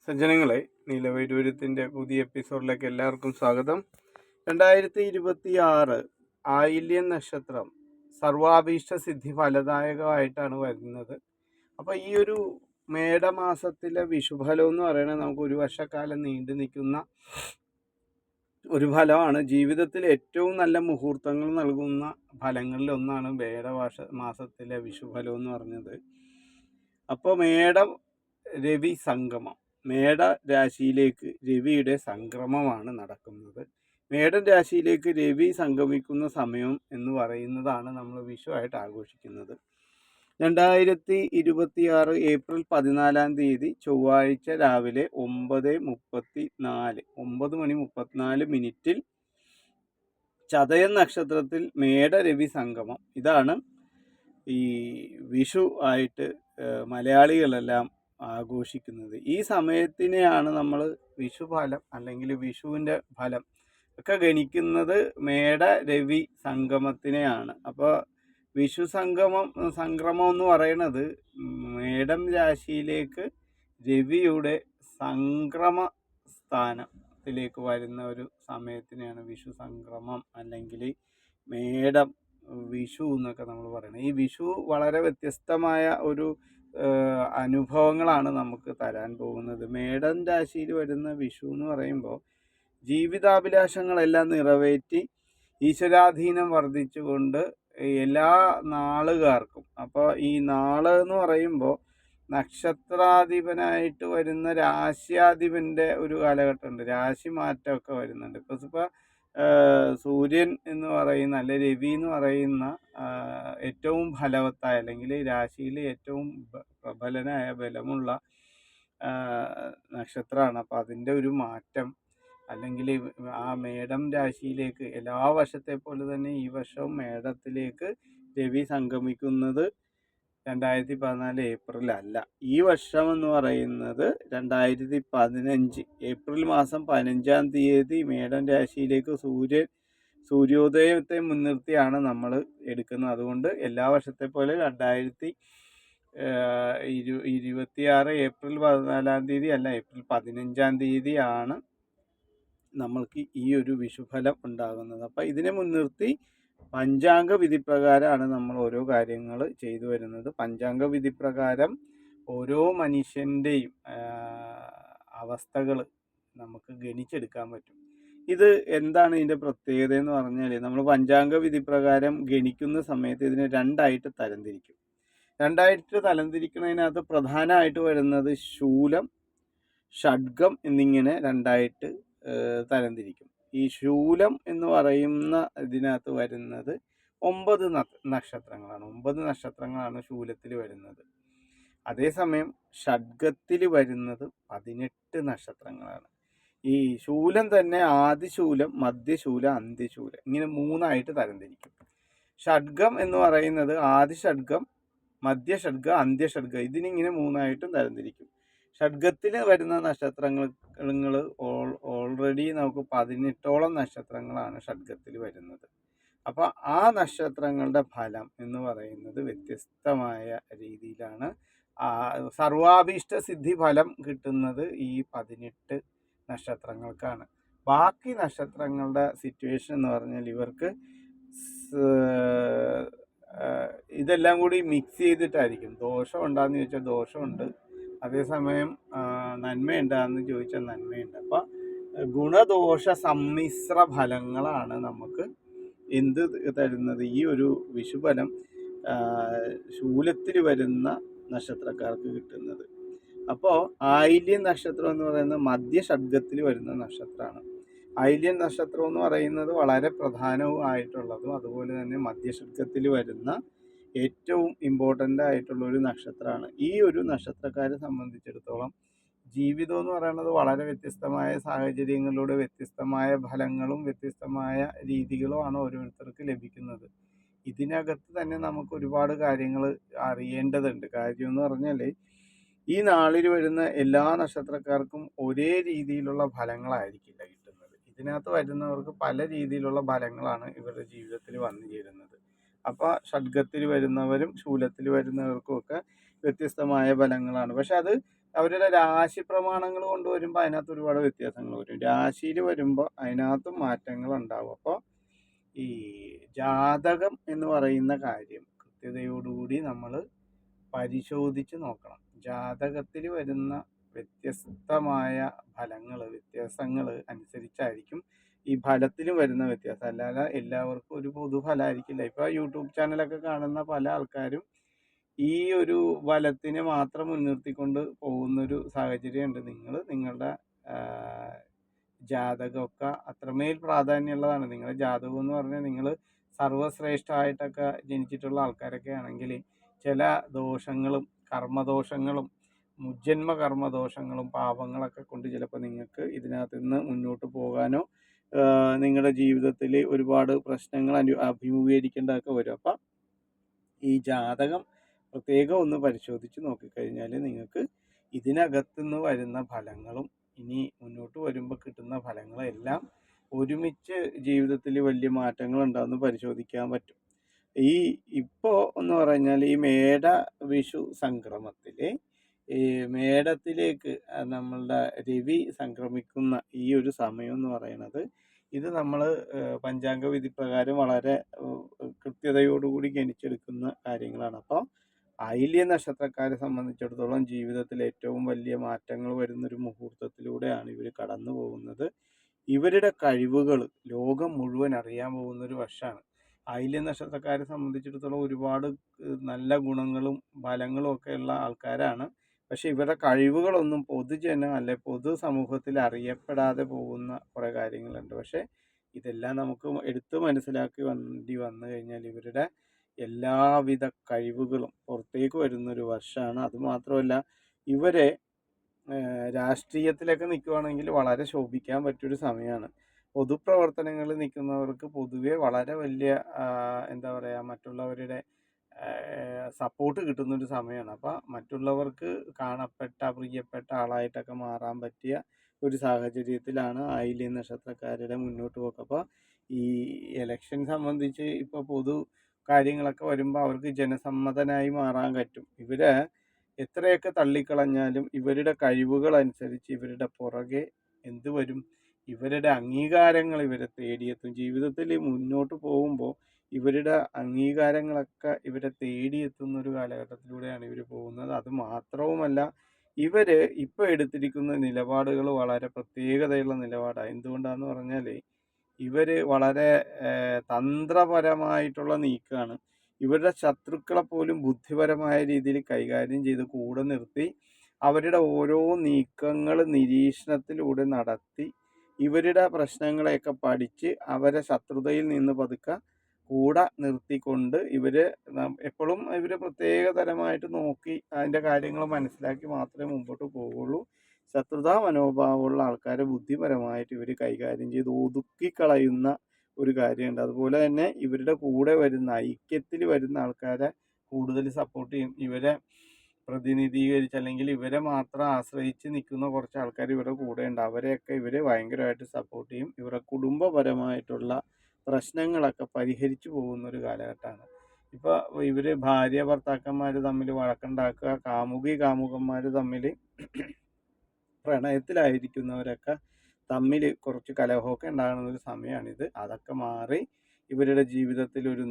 സജ്ജനങ്ങളെ, നീലവൈഡൂര്യത്തിൻ്റെ പുതിയ എപ്പിസോഡിലേക്ക് എല്ലാവർക്കും സ്വാഗതം. 2026 ആയില്യം നക്ഷത്രം സർവാഭീഷ്ട സിദ്ധി ഫലദായകമായിട്ടാണ് വരുന്നത്. അപ്പോൾ ഈ ഒരു മേടമാസത്തിലെ വിഷുഫലം എന്ന് പറയുന്നത് നമുക്ക് ഒരു വർഷക്കാലം നീണ്ടു നിൽക്കുന്ന ഒരു ഫലമാണ്. ജീവിതത്തിൽ ഏറ്റവും നല്ല മുഹൂർത്തങ്ങൾ നൽകുന്ന ഫലങ്ങളിൽ ഒന്നാണ് മാസത്തിലെ വിഷുഫലം എന്ന് പറഞ്ഞത്. അപ്പോൾ മേടം രവി സംഗമം, മേട രാശിയിലേക്ക് രവിയുടെ സംക്രമമാണ് നടക്കുന്നത്. മേടൻ രാശിയിലേക്ക് രവി സംഗമിക്കുന്ന സമയം എന്ന് പറയുന്നതാണ് നമ്മൾ വിഷുവായിട്ട് ആഘോഷിക്കുന്നത്. 2026 ഏപ്രിൽ 14 ചൊവ്വാഴ്ച രാവിലെ 9:34 ചതയം നക്ഷത്രത്തിൽ മേട രവി സംഗമം. ഇതാണ് ഈ വിഷു ആയിട്ട് മലയാളികളെല്ലാം ആഘോഷിക്കുന്നത്. ഈ സമയത്തിനെയാണ് നമ്മൾ വിഷുഫലം അല്ലെങ്കിൽ വിഷുവിൻ്റെ ഫലം ഒക്കെ ഗണിക്കുന്നത് മേട രവി സംഗമത്തിനെയാണ്. അപ്പോൾ വിഷു സംക്രമം എന്ന് പറയുന്നത് മേടം രാശിയിലേക്ക് രവിയുടെ സംക്രമ സ്ഥാനത്തിലേക്ക് വരുന്ന ഒരു സമയത്തിനെയാണ് വിഷു സംക്രമം അല്ലെങ്കിൽ മേടം വിഷു എന്നൊക്കെ നമ്മൾ പറയുന്നത്. ഈ വിഷു വളരെ വ്യത്യസ്തമായ ഒരു അനുഭവങ്ങളാണ് നമുക്ക് തരാൻ പോകുന്നത്. മേടൻ രാശിയിൽ വരുന്ന വിഷു എന്ന് പറയുമ്പോൾ ജീവിതാഭിലാഷങ്ങളെല്ലാം നിറവേറ്റി ഈശ്വരാധീനം വർദ്ധിച്ചുകൊണ്ട് എല്ലാ നാളുകാർക്കും, അപ്പോൾ ഈ നാള് എന്ന് പറയുമ്പോൾ നക്ഷത്രാധിപനായിട്ട് വരുന്ന രാശ്യാധിപൻ്റെ ഒരു കാലഘട്ടമുണ്ട്. രാശി മാറ്റമൊക്കെ വരുന്നുണ്ട്. ഇപ്പോൾ സൂര്യൻ എന്ന് പറയുന്ന അല്ലെ രവി എന്ന് പറയുന്ന ഏറ്റവും ഫലവത്തായ അല്ലെങ്കിൽ രാശിയിൽ ഏറ്റവും പ്രബലനായ ബലമുള്ള നക്ഷത്രമാണ്. അപ്പോൾ അതിൻ്റെ ഒരു മാറ്റം അല്ലെങ്കിൽ ആ മേടം രാശിയിലേക്ക് എല്ലാ വർഷത്തെ പോലെ തന്നെ ഈ വർഷവും മേടത്തിലേക്ക് രവി സംഗമിക്കുന്നത് 2014 ഏപ്രിലല്ല. ഈ വർഷം എന്ന് പറയുന്നത് 2015 ഏപ്രിൽ മാസം 15 മേടൻ രാശിയിലേക്ക് സൂര്യോദയത്തെ മുൻനിർത്തിയാണ് നമ്മൾ എടുക്കുന്നത്. അതുകൊണ്ട് എല്ലാ വർഷത്തെ പോലെ 2026 ഏപ്രിൽ 14 അല്ല, ഏപ്രിൽ 15 ആണ് നമ്മൾക്ക് ഈ ഒരു വിഷുഫലം ഉണ്ടാകുന്നത്. അപ്പം ഇതിനെ മുൻനിർത്തി പഞ്ചാംഗ വിധി പ്രകാരമാണ് നമ്മൾ ഓരോ കാര്യങ്ങൾ ചെയ്തു വരുന്നത്. പഞ്ചാംഗ വിധി പ്രകാരം ഓരോ മനുഷ്യൻ്റെയും അവസ്ഥകൾ നമുക്ക് ഗണിച്ചെടുക്കാൻ പറ്റും. ഇത് എന്താണ് ഇതിൻ്റെ പ്രത്യേകത എന്ന് പറഞ്ഞാൽ, നമ്മൾ പഞ്ചാംഗ വിധി പ്രകാരം ഗണിക്കുന്ന സമയത്ത് ഇതിനെ രണ്ടായിട്ട് തരംതിരിക്കും. തരംതിരിക്കുന്നതിനകത്ത് പ്രധാനമായിട്ട് വരുന്നത് ശൂലം, ഷഡ്ഗം എന്നിങ്ങനെ രണ്ടായിട്ട് തരംതിരിക്കും. ഈ ശൂലം എന്ന് പറയുന്ന ഇതിനകത്ത് വരുന്നത് 9 നക്ഷത്രങ്ങളാണ്. 9 നക്ഷത്രങ്ങളാണ് ശൂലത്തിൽ വരുന്നത്. അതേസമയം ഷഡ്ഗത്തിൽ വരുന്നത് 18 നക്ഷത്രങ്ങളാണ്. ഈ ശൂലം തന്നെ ആദിശൂലം, മധ്യശൂലം, അന്ത്യശൂലം ഇങ്ങനെ 3ആയിട്ട് തരംതിരിക്കും. ഷഡ്ഗം എന്ന് പറയുന്നത് ആദിഷഡ്ഗം, മധ്യഷഡ്ഗം, അന്ത്യഷഡ്ഗം ഇതിനിങ്ങനെ 3ആയിട്ടും തരംതിരിക്കും. ഷഡ്ഗത്തിൽ വരുന്ന നക്ഷത്രങ്ങൾ ഓൾറെഡി നമുക്ക് 18ഓളം നക്ഷത്രങ്ങളാണ് ഷഡ്ഗത്തിൽ വരുന്നത്. അപ്പോൾ ആ നക്ഷത്രങ്ങളുടെ ഫലം എന്ന് പറയുന്നത് വ്യത്യസ്തമായ രീതിയിലാണ്. സർവാഭീഷ്ട സിദ്ധി ഫലം കിട്ടുന്നത് ഈ 18 നക്ഷത്രങ്ങൾക്കാണ്. ബാക്കി നക്ഷത്രങ്ങളുടെ സിറ്റുവേഷൻ എന്ന് പറഞ്ഞാൽ ഇവർക്ക് ഇതെല്ലാം കൂടി മിക്സ് ചെയ്തിട്ടായിരിക്കും. ദോഷം ഉണ്ടാകുന്ന ചോദിച്ചാൽ ദോഷമുണ്ട്, അതേസമയം നന്മയുണ്ടാകുന്ന ചോദിച്ചാൽ നന്മയുണ്ട്. അപ്പം ഗുണദോഷ സമ്മിശ്ര ഫലങ്ങളാണ് നമുക്ക് എന്ത് തരുന്നത്. ഈ ഒരു വിഷുഫലം ശൂലത്തിൽ വരുന്ന നക്ഷത്രക്കാർക്ക് കിട്ടുന്നത്. അപ്പോൾ ആയില്യം നക്ഷത്രം എന്ന് പറയുന്നത് മധ്യഷഡ്ഗത്തിൽ വരുന്ന നക്ഷത്രമാണ്. ആയില്യം നക്ഷത്രം എന്ന് പറയുന്നത് വളരെ പ്രധാനവും ആയിട്ടുള്ളതും അതുപോലെ തന്നെ മധ്യഷഡ്ഗത്തിൽ വരുന്ന ഏറ്റവും ഇമ്പോർട്ടൻ്റ് ആയിട്ടുള്ള ഒരു നക്ഷത്രമാണ്. ഈ ഒരു നക്ഷത്രക്കാരെ സംബന്ധിച്ചിടത്തോളം ജീവിതം എന്ന് പറയുന്നത് വളരെ വ്യത്യസ്തമായ സാഹചര്യങ്ങളിലൂടെ വ്യത്യസ്തമായ ഫലങ്ങളും വ്യത്യസ്തമായ രീതികളുമാണ് ഓരോരുത്തർക്ക് ലഭിക്കുന്നത്. ഇതിനകത്ത് തന്നെ നമുക്ക് ഒരുപാട് കാര്യങ്ങൾ അറിയേണ്ടതുണ്ട്. കാര്യം എന്ന് പറഞ്ഞാൽ ഈ നാളിൽ വരുന്ന എല്ലാ നക്ഷത്രക്കാർക്കും ഒരേ രീതിയിലുള്ള ഫലങ്ങളായിരിക്കില്ല കിട്ടുന്നത്. ഇതിനകത്ത് വരുന്നവർക്ക് പല രീതിയിലുള്ള ഫലങ്ങളാണ് ഇവരുടെ ജീവിതത്തിൽ വന്നു ചേരുന്നത്. അപ്പോൾ ഷഡ്ഗത്തിൽ വരുന്നവരും ശൂലത്തിൽ വരുന്നവർക്കും ഒക്കെ വ്യത്യസ്തമായ ഫലങ്ങളാണ്. പക്ഷെ അത് അവരുടെ രാശി പ്രമാണങ്ങൾ കൊണ്ടുവരുമ്പോൾ അതിനകത്ത് ഒരുപാട് വ്യത്യാസങ്ങൾ വരും. രാശിയിൽ വരുമ്പോൾ അതിനകത്തും മാറ്റങ്ങൾ ഉണ്ടാവും. അപ്പോൾ ഈ ജാതകം എന്ന് പറയുന്ന കാര്യം കൃത്യതയോടുകൂടി നമ്മൾ പരിശോധിച്ച് നോക്കണം. ജാതകത്തിൽ വരുന്ന വ്യത്യസ്തമായ ഫലങ്ങൾ, വ്യത്യാസങ്ങൾ അനുസരിച്ചായിരിക്കും ഈ ഫലത്തിലും വരുന്ന വ്യത്യാസം. അല്ലാതെ എല്ലാവർക്കും ഒരു പൊതുഫലമായിരിക്കില്ല. ഇപ്പോൾ യൂട്യൂബ് ചാനലൊക്കെ കാണുന്ന പല ആൾക്കാരും ഈ ഒരു ഫലത്തിനെ മാത്രം മുൻനിർത്തിക്കൊണ്ട് പോകുന്നൊരു സാഹചര്യമുണ്ട്. നിങ്ങൾ നിങ്ങളുടെ ജാതകമൊക്കെ അത്രമേൽ പ്രാധാന്യമുള്ളതാണ്. നിങ്ങളുടെ ജാതകം എന്ന് പറഞ്ഞാൽ നിങ്ങൾ സർവശ്രേഷ്ഠമായിട്ടൊക്കെ ജനിച്ചിട്ടുള്ള ആൾക്കാരൊക്കെ ആണെങ്കിൽ ചില ദോഷങ്ങളും കർമ്മദോഷങ്ങളും മുജ്ജന്മ കർമ്മദോഷങ്ങളും പാപങ്ങളൊക്കെ കൊണ്ട് ചിലപ്പോൾ നിങ്ങൾക്ക് ഇതിനകത്ത് നിന്ന് മുന്നോട്ട് പോകാനോ നിങ്ങളുടെ ജീവിതത്തിൽ ഒരുപാട് പ്രശ്നങ്ങൾ അഭിമുഖീകരിക്കേണ്ടതൊക്കെ വരും. അപ്പം ഈ ജാതകം പ്രത്യേകം ഒന്ന് പരിശോധിച്ച് നോക്കിക്കഴിഞ്ഞാൽ നിങ്ങൾക്ക് ഇതിനകത്തുനിന്ന് വരുന്ന ഫലങ്ങളും ഇനി മുന്നോട്ട് വരുമ്പോൾ കിട്ടുന്ന ഫലങ്ങളെല്ലാം ഒരുമിച്ച് ജീവിതത്തിൽ വലിയ മാറ്റങ്ങൾ ഉണ്ടാകുമെന്ന് പരിശോധിക്കാൻ പറ്റും. ഇപ്പോൾ എന്ന് പറഞ്ഞാൽ ഈ മേട വിഷു സംക്രമത്തിൽ ഈ മേടത്തിലേക്ക് നമ്മളുടെ രവി സംക്രമിക്കുന്ന ഈ ഒരു സമയം എന്ന് പറയുന്നത് ഇത് നമ്മൾ പഞ്ചാംഗ വിധി പ്രകാരം വളരെ കൃത്യതയോടുകൂടി ഗണിച്ചെടുക്കുന്ന കാര്യങ്ങളാണ്. അപ്പോൾ ആയില്യ നക്ഷത്രക്കാരെ സംബന്ധിച്ചിടത്തോളം ജീവിതത്തിൽ ഏറ്റവും വലിയ മാറ്റങ്ങൾ വരുന്നൊരു മുഹൂർത്തത്തിലൂടെയാണ് ഇവർ കടന്നു പോകുന്നത്. ഇവരുടെ കഴിവുകൾ ലോകം മുഴുവൻ അറിയാൻ പോകുന്നൊരു വർഷമാണ്. ആയില്യ നക്ഷത്രക്കാരെ സംബന്ധിച്ചിടത്തോളം ഒരുപാട് നല്ല ഗുണങ്ങളും ഫലങ്ങളും ഒക്കെ ഉള്ള ആൾക്കാരാണ്. പക്ഷെ ഇവരുടെ കഴിവുകളൊന്നും പൊതുജനം അല്ലെ പൊതുസമൂഹത്തിൽ അറിയപ്പെടാതെ പോകുന്ന കുറേ കാര്യങ്ങളുണ്ട്. പക്ഷെ ഇതെല്ലാം നമുക്ക് എടുത്ത് മനസ്സിലാക്കി വന്നു കഴിഞ്ഞാൽ ഇവരുടെ എല്ലാവിധ കഴിവുകളും പുറത്തേക്ക് വരുന്നൊരു വർഷമാണ്. അതുമാത്രമല്ല ഇവരെ രാഷ്ട്രീയത്തിലൊക്കെ നിൽക്കുകയാണെങ്കിൽ വളരെ ശോഭിക്കാൻ പറ്റിയൊരു സമയമാണ്. പൊതുപ്രവർത്തനങ്ങളിൽ നിൽക്കുന്നവർക്ക് പൊതുവെ വളരെ വലിയ എന്താ പറയുക മറ്റുള്ളവരുടെ സപ്പോർട്ട് കിട്ടുന്നൊരു സമയമാണ്. അപ്പോൾ മറ്റുള്ളവർക്ക് കാണപ്പെട്ട പ്രിയപ്പെട്ട ആളായിട്ടൊക്കെ മാറാൻ പറ്റിയ ഒരു സാഹചര്യത്തിലാണ് ആയില്യ നക്ഷത്രക്കാരുടെ മുന്നോട്ട് പോക്ക്. അപ്പോൾ ഈ ഇലക്ഷൻ സംബന്ധിച്ച് ഇപ്പോൾ പൊതു കാര്യങ്ങളൊക്കെ വരുമ്പോൾ അവർക്ക് ജനസമ്മതനായി മാറാൻ പറ്റും. ഇവരെ എത്രയൊക്കെ തള്ളിക്കളഞ്ഞാലും ഇവരുടെ കഴിവുകൾ അനുസരിച്ച് ഇവരുടെ പുറകെ എന്ത് വരും, ഇവരുടെ അംഗീകാരങ്ങൾ ഇവരെ തേടിയെത്തും. ജീവിതത്തിൽ മുന്നോട്ട് പോകുമ്പോൾ ഇവരുടെ അംഗീകാരങ്ങളൊക്കെ ഇവരെ തേടിയെത്തുന്ന ഒരു കാലഘട്ടത്തിലൂടെയാണ് ഇവർ പോകുന്നത്. അത് മാത്രവുമല്ല ഇവർ ഇപ്പോൾ എടുത്തിരിക്കുന്ന നിലപാടുകൾ വളരെ പ്രത്യേകതയുള്ള നിലപാടാണ്. എന്തുകൊണ്ടാണെന്ന് പറഞ്ഞാൽ ഇവർ വളരെ തന്ത്രപരമായിട്ടുള്ള നീക്കമാണ്. ഇവരുടെ ശത്രുക്കളെ പോലും ബുദ്ധിപരമായ രീതിയിൽ കൈകാര്യം ചെയ്ത് കൂടെ നിർത്തി അവരുടെ ഓരോ നീക്കങ്ങൾ നിരീക്ഷണത്തിലൂടെ നടത്തി ഇവരുടെ പ്രശ്നങ്ങളെയൊക്കെ പഠിച്ച് അവരെ ശത്രുതയിൽ നിന്ന് പതുക്കെ കൂടെ നിർത്തിക്കൊണ്ട് ഇവർ എപ്പോഴും ഇവർ പ്രത്യേക തരമായിട്ട് നോക്കി അതിൻ്റെ കാര്യങ്ങൾ മനസ്സിലാക്കി മാത്രമേ മുമ്പോട്ട് പോവുള്ളൂ. ശത്രുതാ മനോഭാവമുള്ള ആൾക്കാരെ ബുദ്ധിപരമായിട്ട് ഇവർ കൈകാര്യം ചെയ്ത് ഒതുക്കിക്കളയുന്ന ഒരു കാര്യമുണ്ട്. അതുപോലെ തന്നെ ഇവരുടെ കൂടെ വരുന്ന ഐക്യത്തിൽ വരുന്ന ആൾക്കാരെ കൂടുതൽ സപ്പോർട്ട് ചെയ്യും. ഇവരെ പ്രതിനിധീകരിച്ച് അല്ലെങ്കിൽ ഇവരെ മാത്രം ആശ്രയിച്ച് നിൽക്കുന്ന കുറച്ച് ആൾക്കാർ ഇവരുടെ കൂടെ ഉണ്ട്. അവരെയൊക്കെ ഇവർ ഭയങ്കരമായിട്ട് സപ്പോർട്ട് ചെയ്യും. ഇവരുടെ കുടുംബപരമായിട്ടുള്ള പ്രശ്നങ്ങളൊക്കെ പരിഹരിച്ചു പോകുന്ന ഒരു കാലഘട്ടമാണ്. ഇപ്പോൾ ഇവർ ഭാര്യ ഭർത്താക്കന്മാർ തമ്മിൽ വഴക്കുണ്ടാക്കുക, കാമുകന്മാർ തമ്മിൽ പ്രണയത്തിലായിരിക്കുന്നവരൊക്കെ തമ്മിൽ കുറച്ച് കലഹമൊക്കെ ഉണ്ടാകുന്ന ഒരു സമയമാണിത്. അതൊക്കെ മാറി ഇവരുടെ ജീവിതത്തിൽ ഒരു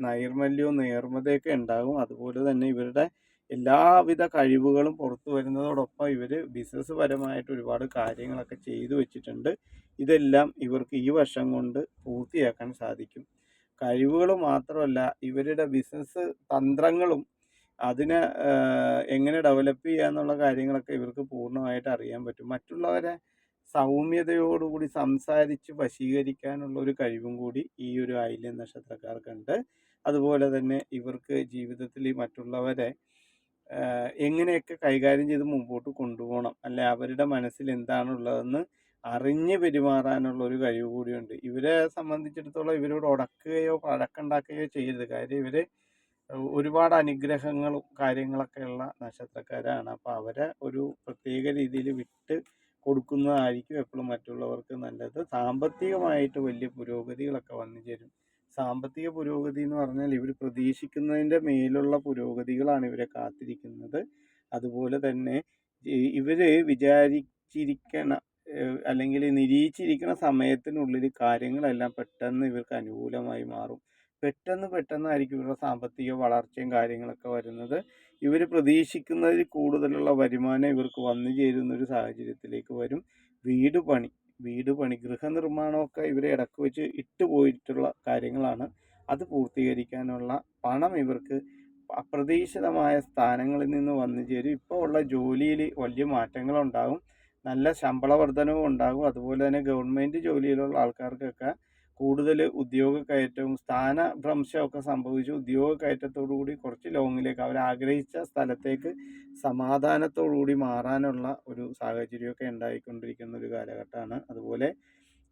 നൈർമല്യവും നേർമതയൊക്കെ ഉണ്ടാകും. അതുപോലെ തന്നെ ഇവരുടെ എല്ലാവിധ കഴിവുകളും പുറത്തു വരുന്നതോടൊപ്പം ഇവർ ബിസിനസ് പരമായിട്ട് ഒരുപാട് കാര്യങ്ങളൊക്കെ ചെയ്തു വെച്ചിട്ടുണ്ട്. ഇതെല്ലാം ഇവർക്ക് ഈ വർഷം കൊണ്ട് പൂർത്തിയാക്കാൻ സാധിക്കും. കഴിവുകൾ മാത്രമല്ല ഇവരുടെ ബിസിനസ് തന്ത്രങ്ങളും അതിനെ എങ്ങനെ ഡെവലപ്പ് ചെയ്യുക എന്നുള്ള കാര്യങ്ങളൊക്കെ ഇവർക്ക് പൂർണ്ണമായിട്ട് അറിയാൻ പറ്റും. മറ്റുള്ളവരെ സൗമ്യതയോടുകൂടി സംസാരിച്ച് വശീകരിക്കാനുള്ള ഒരു കഴിവും കൂടി ഈ ഒരു ആയില്യം നക്ഷത്രക്കാർക്കുണ്ട്. അതുപോലെ തന്നെ ഇവർക്ക് ജീവിതത്തിൽ മറ്റുള്ളവരെ എങ്ങനെയൊക്കെ കൈകാര്യം ചെയ്ത് മുമ്പോട്ട് കൊണ്ടുപോകണം, അല്ലെ അവരുടെ മനസ്സിൽ എന്താണുള്ളതെന്ന് അറിഞ്ഞ് പെരുമാറാനുള്ള ഒരു കഴിവ് കൂടിയുണ്ട്. ഇവരെ സംബന്ധിച്ചിടത്തോളം ഇവരോട് ഉടക്കുകയോ വഴക്കുണ്ടാക്കുകയോ ചെയ്യരുത്. കാര്യം ഇവർ ഒരുപാട് അനുഗ്രഹങ്ങളും കാര്യങ്ങളൊക്കെയുള്ള നക്ഷത്രക്കാരാണ്. അപ്പോൾ അവരെ ഒരു പ്രത്യേക രീതിയിൽ വിട്ട് കൊടുക്കുന്നതായിരിക്കും എപ്പോഴും മറ്റുള്ളവർക്ക് നല്ലത്. സാമ്പത്തികമായിട്ട് വലിയ പുരോഗതികളൊക്കെ വന്നു ചേരും. സാമ്പത്തിക പുരോഗതി എന്ന് പറഞ്ഞാൽ ഇവർ പ്രതീക്ഷിക്കുന്നതിൻ്റെ മേലുള്ള പുരോഗതികളാണ് ഇവരെ കാത്തിരിക്കുന്നത്. അതുപോലെ തന്നെ ഇവര് വിചാരിച്ചിരിക്കണ അല്ലെങ്കിൽ നിരീക്ഷിച്ചിരിക്കുന്ന സമയത്തിനുള്ളിൽ കാര്യങ്ങളെല്ലാം പെട്ടെന്ന് ഇവർക്ക് അനുകൂലമായി മാറും. പെട്ടെന്നായിരിക്കും ഇവരുടെ സാമ്പത്തിക വളർച്ചയും കാര്യങ്ങളൊക്കെ വരുന്നത്. ഇവർ പ്രതീക്ഷിക്കുന്നതിൽ കൂടുതലുള്ള വരുമാനം ഇവർക്ക് വന്നു ചേരുന്ന ഒരു സാഹചര്യത്തിലേക്ക് വരും. വീട് പണി വീട് പണി ഗൃഹനിർമ്മാണമൊക്കെ ഇവരെ ഇടക്ക് വെച്ച് ഇട്ടുപോയിട്ടുള്ള കാര്യങ്ങളാണ്. അത് പൂർത്തീകരിക്കാനുള്ള പണം ഇവർക്ക് അപ്രതീക്ഷിതമായ സ്ഥാനങ്ങളിൽ നിന്ന് വന്നു ചേരും. ഇപ്പോൾ ഉള്ള ജോലിയിൽ വലിയ മാറ്റങ്ങളുണ്ടാകും. നല്ല ശമ്പള വർധനവും ഉണ്ടാകും. അതുപോലെ തന്നെ ഗവൺമെൻറ് ജോലിയിലുള്ള ആൾക്കാർക്കൊക്കെ കൂടുതൽ ഉദ്യോഗ കയറ്റവും സ്ഥാനഭ്രംശമൊക്കെ സംഭവിച്ചു ഉദ്യോഗ കയറ്റത്തോടു കൂടി കുറച്ച് ലോങ്ങിലേക്ക് അവർ ആഗ്രഹിച്ച സ്ഥലത്തേക്ക് സമാധാനത്തോടു കൂടി മാറാനുള്ള ഒരു സാഹചര്യമൊക്കെ ഉണ്ടായിക്കൊണ്ടിരിക്കുന്ന ഒരു കാലഘട്ടമാണ്. അതുപോലെ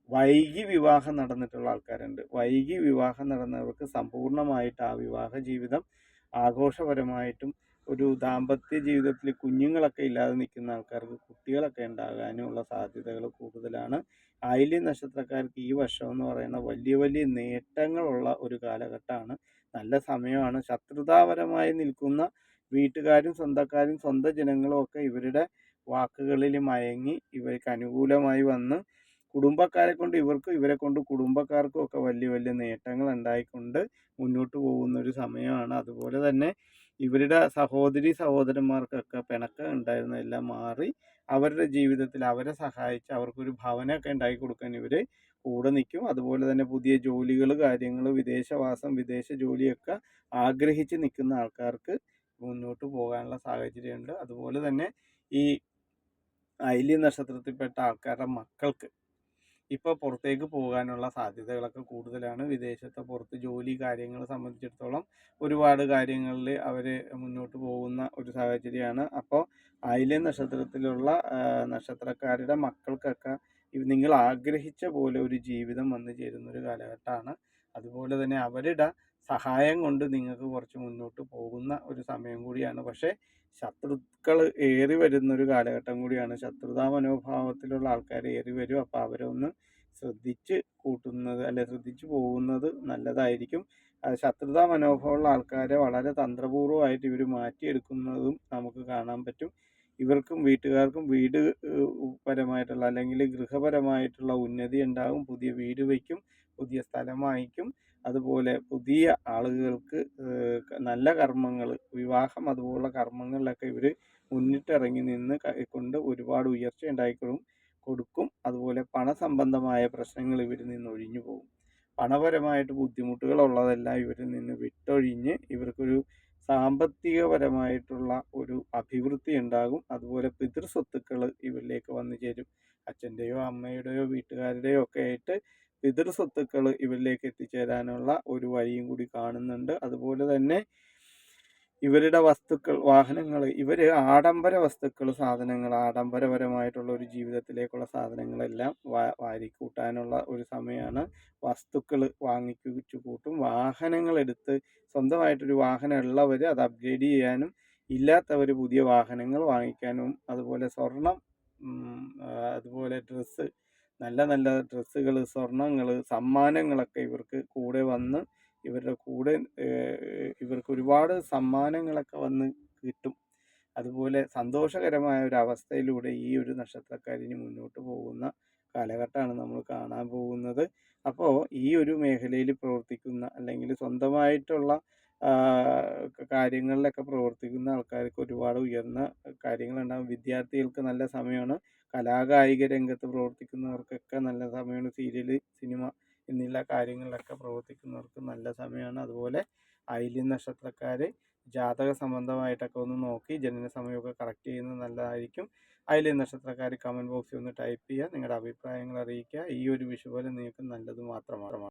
വൈകി വിവാഹം നടന്നിട്ടുള്ള ആൾക്കാരുണ്ട്. വൈകി വിവാഹം നടന്നവർക്ക് സമ്പൂർണ്ണമായിട്ട് ആ വിവാഹ ജീവിതം ആഘോഷപരമായിട്ടും ഒരു ദാമ്പത്യ ജീവിതത്തിൽ കുഞ്ഞുങ്ങളൊക്കെ ഇല്ലാതെ നിൽക്കുന്ന ആൾക്കാർക്ക് കുട്ടികളൊക്കെ ഉണ്ടാകാനുള്ള സാധ്യതകൾ കൂടുതലാണ്. ആയില്യം നക്ഷത്രക്കാർക്ക് ഈ വർഷം എന്ന് പറയുന്ന വലിയ വലിയ നേട്ടങ്ങളുള്ള ഒരു കാലഘട്ടമാണ്. നല്ല സമയമാണ്. ശത്രുതാപരമായി നിൽക്കുന്ന വീട്ടുകാരും സ്വന്തക്കാരും സ്വന്തം ജനങ്ങളും ഒക്കെ ഇവരുടെ വാക്കുകളിൽ മയങ്ങി ഇവർക്ക് അനുകൂലമായി വന്ന് കുടുംബക്കാരെ കൊണ്ട് ഇവർക്കും ഇവരെ കൊണ്ട് കുടുംബക്കാർക്കും ഒക്കെ വലിയ വലിയ നേട്ടങ്ങൾ ഉണ്ടായിക്കൊണ്ട് മുന്നോട്ട് പോകുന്ന ഒരു സമയമാണ്. അതുപോലെ തന്നെ ഇവരുടെ സഹോദരി സഹോദരന്മാർക്കൊക്കെ പിണക്കം ഉണ്ടായിരുന്നതെല്ലാം മാറി അവരുടെ ജീവിതത്തിൽ അവരെ സഹായിച്ച് അവർക്കൊരു ഭവനമൊക്കെ ഉണ്ടാക്കി കൊടുക്കാൻ ഇവർ കൂടെ നിൽക്കും. അതുപോലെ തന്നെ പുതിയ ജോലികൾ കാര്യങ്ങൾ വിദേശവാസം വിദേശ ജോലിയൊക്കെ ആഗ്രഹിച്ച് നിൽക്കുന്ന ആൾക്കാർക്ക് മുന്നോട്ട് പോകാനുള്ള സാഹചര്യമുണ്ട്. അതുപോലെ തന്നെ ഈ ആയില്യം നക്ഷത്രത്തിൽപ്പെട്ട ആൾക്കാരുടെ മക്കൾക്ക് ഇപ്പോൾ പുറത്തേക്ക് പോകാനുള്ള സാധ്യതകളൊക്കെ കൂടുതലാണ്. വിദേശത്തെ പുറത്ത് ജോലി കാര്യങ്ങൾ സംബന്ധിച്ചിടത്തോളം ഒരുപാട് കാര്യങ്ങളിൽ അവർ മുന്നോട്ട് പോകുന്ന ഒരു സാഹചര്യമാണ്. അപ്പോൾ ആയില്യം നക്ഷത്രത്തിലുള്ള നക്ഷത്രക്കാരുടെ മക്കൾക്കൊക്കെ നിങ്ങൾ ആഗ്രഹിച്ച പോലെ ഒരു ജീവിതം വന്നു ചേരുന്നൊരു കാലഘട്ടമാണ്. അതുപോലെ തന്നെ അവരുടെ സഹായം കൊണ്ട് നിങ്ങൾക്ക് കുറച്ച് മുന്നോട്ട് പോകുന്ന ഒരു സമയം കൂടിയാണ്. പക്ഷേ ശത്രുക്കൾ ഏറി വരുന്നൊരു കാലഘട്ടം കൂടിയാണ്. ശത്രുതാ മനോഭാവത്തിലുള്ള ആൾക്കാർ ഏറി വരും. അപ്പോൾ അവരൊന്ന് ശ്രദ്ധിച്ച് കൂട്ടുന്നത് ശ്രദ്ധിച്ചു പോകുന്നത് നല്ലതായിരിക്കും. ശത്രുതാ മനോഭാവമുള്ള ആൾക്കാരെ വളരെ തന്ത്രപൂർവ്വമായിട്ട് ഇവർ മാറ്റിയെടുക്കുന്നതും നമുക്ക് കാണാൻ പറ്റും. ഇവർക്കും വീട്ടുകാർക്കും വീട് പരമായിട്ടുള്ള അല്ലെങ്കിൽ ഗൃഹപരമായിട്ടുള്ള ഉന്നതി ഉണ്ടാകും. പുതിയ വീട് വയ്ക്കും, പുതിയ സ്ഥലം വാങ്ങിക്കും. അതുപോലെ പുതിയ ആളുകൾക്ക് നല്ല കർമ്മങ്ങൾ വിവാഹം അതുപോലുള്ള കർമ്മങ്ങളിലൊക്കെ ഇവർ മുന്നിട്ടിറങ്ങി നിന്ന് കൊണ്ട് ഒരുപാട് ഉയർച്ച കൊടുക്കും. അതുപോലെ പണസംബന്ധമായ പ്രശ്നങ്ങൾ ഇവരിൽ നിന്ന് ഒഴിഞ്ഞു പോകും. പണപരമായിട്ട് ബുദ്ധിമുട്ടുകളുള്ളതെല്ലാം ഇവരിൽ നിന്ന് വിട്ടൊഴിഞ്ഞ് ഇവർക്കൊരു സാമ്പത്തികപരമായിട്ടുള്ള ഒരു അഭിവൃദ്ധി ഉണ്ടാകും. അതുപോലെ പിതൃസ്വത്തുക്കൾ ഇവരിലേക്ക് വന്നു ചേരും. അച്ഛൻ്റെയോ അമ്മയുടെയോ വീട്ടുകാരുടെയോ ഒക്കെ ആയിട്ട് പിതൃസ്വത്തുക്കൾ ഇവരിലേക്ക് എത്തിച്ചേരാനുള്ള ഒരു വഴിയും കൂടി കാണുന്നുണ്ട്. അതുപോലെ തന്നെ ഇവരുടെ വസ്തുക്കൾ വാഹനങ്ങൾ ഇവർ ആഡംബര വസ്തുക്കൾ സാധനങ്ങൾ ആഡംബരപരമായിട്ടുള്ള ഒരു ജീവിതത്തിലേക്കുള്ള സാധനങ്ങളെല്ലാം വാരിക്കൂട്ടാനുള്ള ഒരു സമയമാണ്. വസ്തുക്കൾ വാങ്ങിച്ചു കൂട്ടും. വാഹനങ്ങൾ എടുത്ത് സ്വന്തമായിട്ടൊരു വാഹനം ഉള്ളവർ അത് അപ്ഗ്രേഡ് ചെയ്യാനും ഇല്ലാത്തവർ പുതിയ വാഹനങ്ങൾ വാങ്ങിക്കാനും അതുപോലെ സ്വർണം അതുപോലെ ഡ്രസ്സ് നല്ല നല്ല ഡ്രസ്സുകൾ സ്വർണങ്ങൾ സമ്മാനങ്ങളൊക്കെ ഇവർക്ക് കൂടെ വന്ന് ഇവരുടെ കൂടെ ഇവർക്ക് ഒരുപാട് സമ്മാനങ്ങളൊക്കെ വന്ന് കിട്ടും. അതുപോലെ സന്തോഷകരമായ ഒരു അവസ്ഥയിലൂടെ ഈ ഒരു നക്ഷത്രക്കാരിന് മുന്നോട്ട് പോകുന്ന കാലഘട്ടമാണ് നമ്മൾ കാണാൻ പോകുന്നത്. അപ്പോൾ ഈ ഒരു മേഖലയിൽ പ്രവർത്തിക്കുന്ന അല്ലെങ്കിൽ സ്വന്തമായിട്ടുള്ള കാര്യങ്ങളിലൊക്കെ പ്രവർത്തിക്കുന്ന ആൾക്കാർക്ക് ഒരുപാട് ഉയർന്ന കാര്യങ്ങളുണ്ടാകും. വിദ്യാർത്ഥികൾക്ക് നല്ല സമയമാണ്. കലാകായിക രംഗത്ത് പ്രവർത്തിക്കുന്നവർക്കൊക്കെ നല്ല സമയമാണ്. സീരിയൽ സിനിമ എന്നുള്ള കാര്യങ്ങളിലൊക്കെ പ്രവർത്തിക്കുന്നവർക്ക് നല്ല സമയമാണ്. അതുപോലെ ആയില്യം നക്ഷത്രക്കാർ ജാതക സംബന്ധമായിട്ടൊക്കെ ഒന്ന് നോക്കി ജനന സമയമൊക്കെ കറക്റ്റ് ചെയ്യുന്നത് നല്ലതായിരിക്കും. ആയില്യം നക്ഷത്രക്കാർ കമൻറ്റ് ബോക്സിൽ ഒന്ന് ടൈപ്പ് ചെയ്യുക, നിങ്ങളുടെ അഭിപ്രായങ്ങൾ അറിയിക്കുക. ഈ ഒരു വിഷുഫലം നിങ്ങൾക്ക് നല്ലത് മാത്രമാണ്.